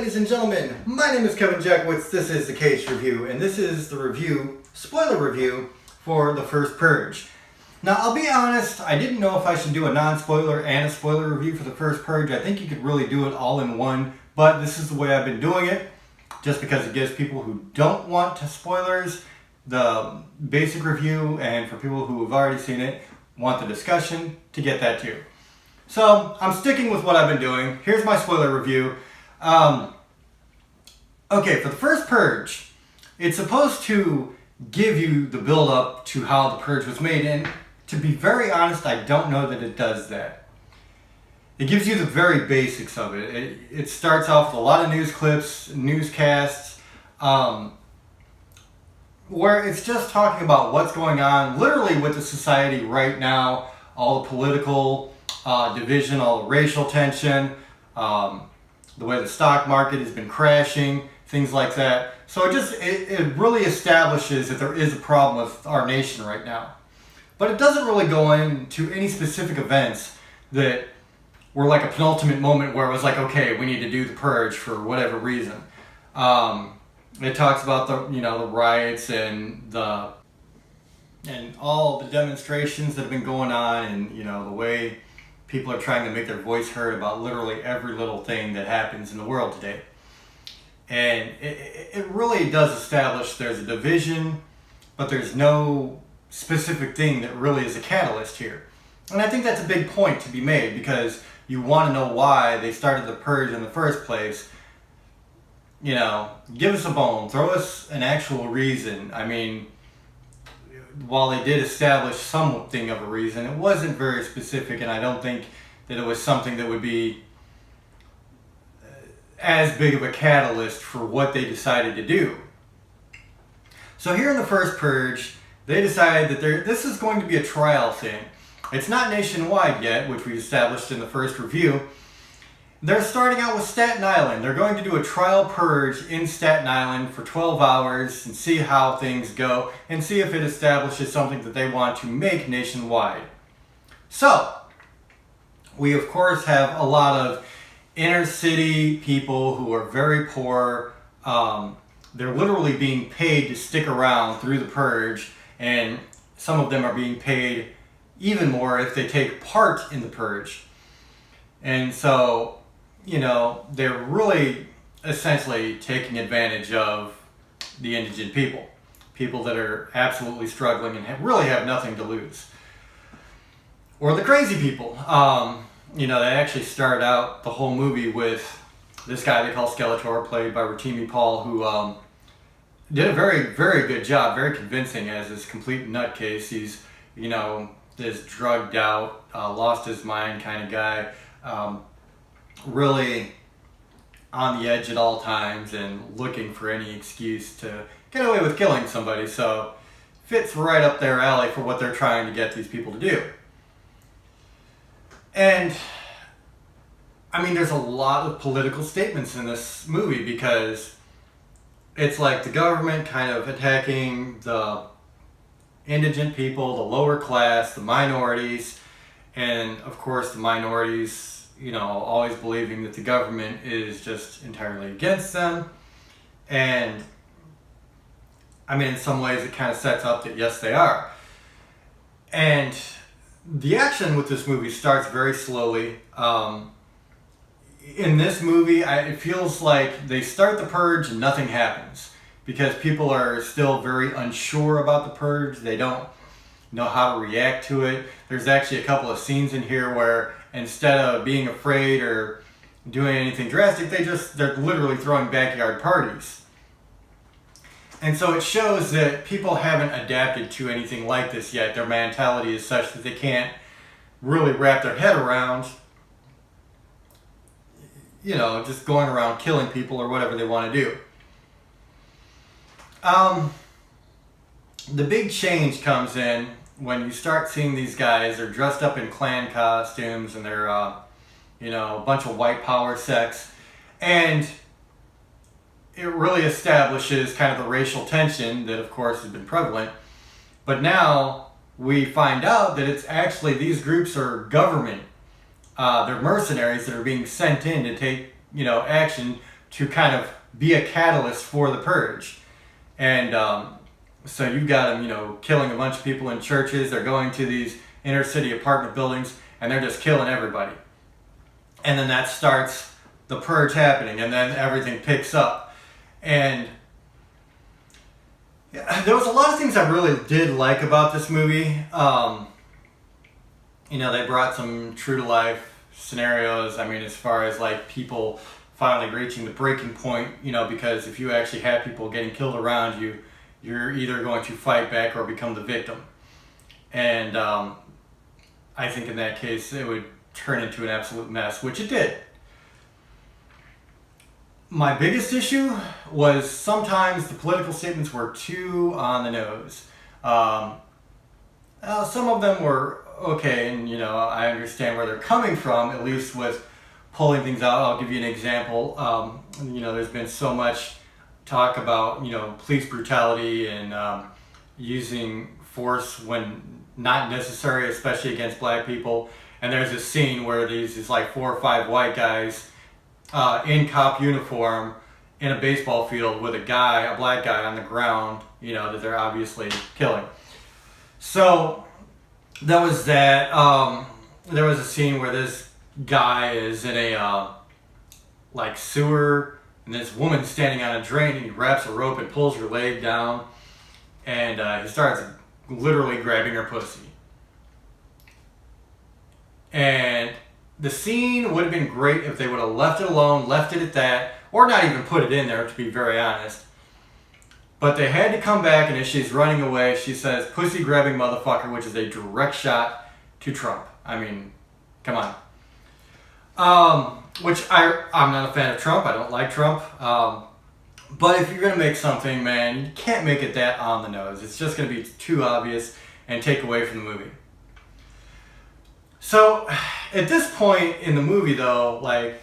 ladies and gentlemen, my name is Kevin Jackowitz, this is the Kaged review, and this is the review, spoiler review, for the first Purge. Now, I'll be honest, I didn't know if I should do a non-spoiler and a spoiler review for the first Purge. I think you could really do it all in one, but this is the way I've been doing it, just because it gives people who don't want spoilers the basic review, and for people who have already seen it, want the discussion, to get that too. So, I'm sticking with what I've been doing. Here's my spoiler review. Okay, for the first Purge, it's supposed to give you the build-up to how the Purge was made, and to be very honest, I don't know that it does that. It gives you the very basics of it. It starts off with a lot of news clips, newscasts, where it's just talking about what's going on literally with the society right now, all the political division, all the racial tension, the way the stock market has been crashing, things like that. So it really establishes that there is a problem with our nation right now. But it doesn't really go into any specific events that were like a penultimate moment where it was like, okay, we need to do the Purge for whatever reason. It talks about the riots and all the demonstrations that have been going on, and the way people are trying to make their voice heard about literally every little thing that happens in the world today. And it really does establish there's a division, but there's no specific thing that really is a catalyst here. And I think that's a big point to be made, because you want to know why they started the Purge in the first place. Give us a bone, throw us an actual reason. I mean, while they did establish something of a reason, it wasn't very specific, and I don't think that it was something that would be as big of a catalyst for what they decided to do. So here in the first Purge, they decided that this is going to be a trial thing. It's not nationwide yet, which we established in the first review. They're starting out with Staten Island. They're going to do a trial Purge in Staten Island for 12 hours and see how things go and see if it establishes something that they want to make nationwide. So, we of course have a lot of inner city people who are very poor. They're literally being paid to stick around through the Purge, and some of them are being paid even more if they take part in the Purge. And so, they're really essentially taking advantage of the indigent people. People that are absolutely struggling and really have nothing to lose. Or the crazy people. They actually start out the whole movie with this guy they call Skeletor, played by Rotimi Paul, who did a very, very good job, very convincing as this complete nutcase. He's, this drugged out, lost his mind kind of guy. Really on the edge at all times and looking for any excuse to get away with killing somebody. So fits right up their alley for what they're trying to get these people to do. And I mean, there's a lot of political statements in this movie, because it's like the government kind of attacking the indigent people, the lower class, the minorities, and of course the minorities, always believing that the government is just entirely against them. And I mean, in some ways it kind of sets up that yes, they are. And the action with this movie starts very slowly. In this movie, it feels like they start the Purge and nothing happens, because people are still very unsure about the Purge. They don't know how to react to it. There's actually a couple of scenes in here where instead of being afraid or doing anything drastic, they're literally throwing backyard parties. And so it shows that people haven't adapted to anything like this yet. Their mentality is such that they can't really wrap their head around, just going around killing people or whatever they want to do. The big change comes in when you start seeing these guys are dressed up in Klan costumes, and they're, a bunch of white power sects. And it really establishes kind of the racial tension that, of course, has been prevalent. But now we find out that it's actually, these groups are government. They're mercenaries that are being sent in to take, action to kind of be a catalyst for the purge. And so you've got them, you know, killing a bunch of people in churches. They're going to these inner city apartment buildings and they're just killing everybody. And then that starts the purge happening, and then everything picks up. And there was a lot of things I really did like about this movie. You know, they brought some true to life scenarios. I mean, as far as like people finally reaching the breaking point, you know, because if you actually have people getting killed around you, you're either going to fight back or become the victim. And I think in that case it would turn into an absolute mess, which it did. My biggest issue was sometimes the political statements were too on the nose. Some of them were okay, and you know, I understand where they're coming from, at least with pulling things out. I'll give you an example. You know, there's been so much talk about, you know, police brutality and using force when not necessary, especially against black people. And there's a scene where these like 4 or 5 white guys in cop uniform in a baseball field with a black guy on the ground, you know, that they're obviously killing. So there was that. There was a scene where this guy is in a like sewer, and this woman's standing on a drain, and he wraps a rope and pulls her leg down, and he starts literally grabbing her pussy. And the scene would have been great if they would have left it alone, left it at that, or not even put it in there, to be very honest. But they had to come back, and as she's running away, she says, "Pussy grabbing motherfucker," which is a direct shot to Trump. I mean, come on. Which I'm not a fan of Trump. I don't like Trump. But if you're going to make something, man, you can't make it that on the nose. It's just going to be too obvious and take away from the movie. So at this point in the movie, though, like,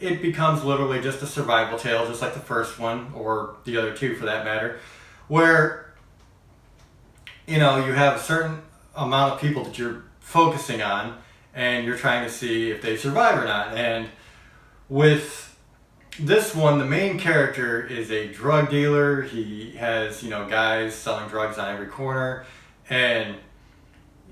it becomes literally just a survival tale, just like the first one, or the other two for that matter, where, you know, you have a certain amount of people that you're focusing on, and you're trying to see if they survive or not. And with this one, the main character is a drug dealer. He has, you know, guys selling drugs on every corner, and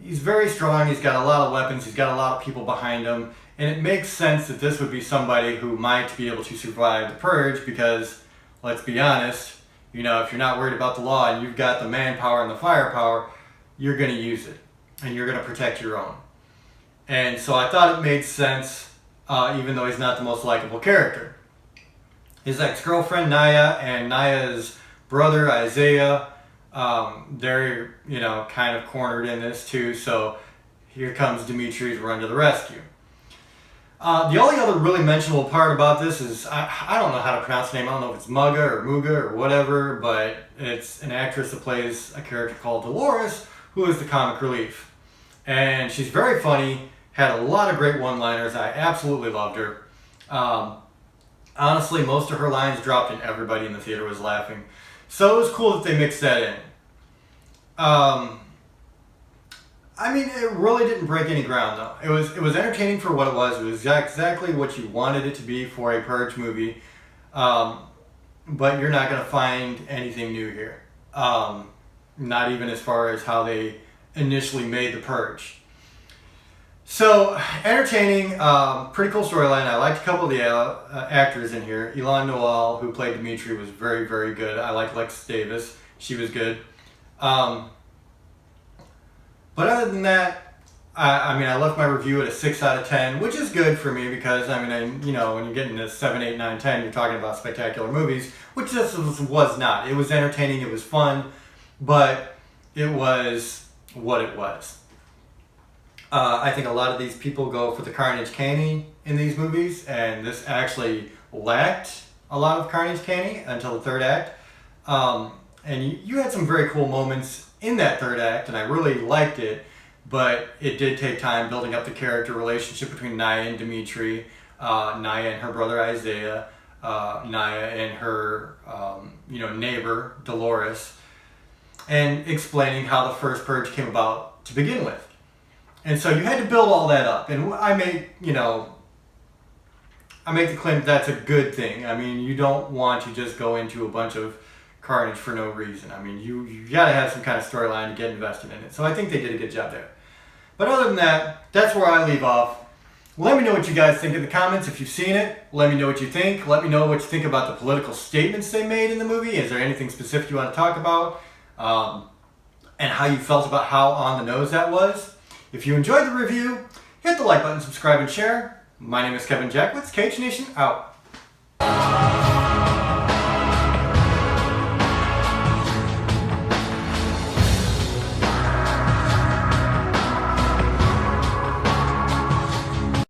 he's very strong. He's got a lot of weapons. He's got a lot of people behind him. And it makes sense that this would be somebody who might be able to survive the purge because, let's be honest, you know, if you're not worried about the law and you've got the manpower and the firepower, you're going to use it. And you're going to protect your own. And so I thought it made sense, even though he's not the most likable character. His ex-girlfriend, Naya, and Naya's brother, Isaiah, they're, you know, kind of cornered in this too. So here comes Dimitri to run to the rescue. The only other really mentionable part about this is, I don't know how to pronounce the name. I don't know if it's Muga or whatever, but it's an actress that plays a character called Dolores, who is the comic relief. And she's very funny, had a lot of great one-liners. I absolutely loved her. Honestly, most of her lines dropped and everybody in the theater was laughing. So it was cool that they mixed that in. I mean, it really didn't break any ground, though. It was entertaining for what it was. It was exactly what you wanted it to be for a Purge movie. But you're not going to find anything new here. Not even as far as how they initially made the Purge. So, entertaining, pretty cool storyline. I liked a couple of the actors in here. Ilan Noel, who played Dimitri, was very, very good. I liked Lex Davis. She was good. But other than that, I mean, I left my review at a 6 out of 10, which is good for me because, I mean, you know, when you get into 7, 8, 9, 10, you're talking about spectacular movies, which this was not. It was entertaining, it was fun, but it was what it was. I think a lot of these people go for the carnage candy in these movies, and this actually lacked a lot of carnage candy until the third act. And you had some very cool moments in that third act, and I really liked it, but it did take time building up the character relationship between Naya and Dimitri, Naya and her brother Isaiah, Naya and her neighbor Dolores, and explaining how the first Purge came about to begin with. And so you had to build all that up, and I made, I make the claim that's a good thing. I mean, you don't want to just go into a bunch of carnage for no reason. I mean, you got to have some kind of storyline to get invested in it. So I think they did a good job there. But other than that, that's where I leave off. Let me know what you guys think in the comments if you've seen it. Let me know what you think. Let me know what you think about the political statements they made in the movie. Is there anything specific you want to talk about? And how you felt about how on the nose that was. If you enjoyed the review, hit the like button, subscribe, and share. My name is Kevin Jackwitz. Kaged Nation out.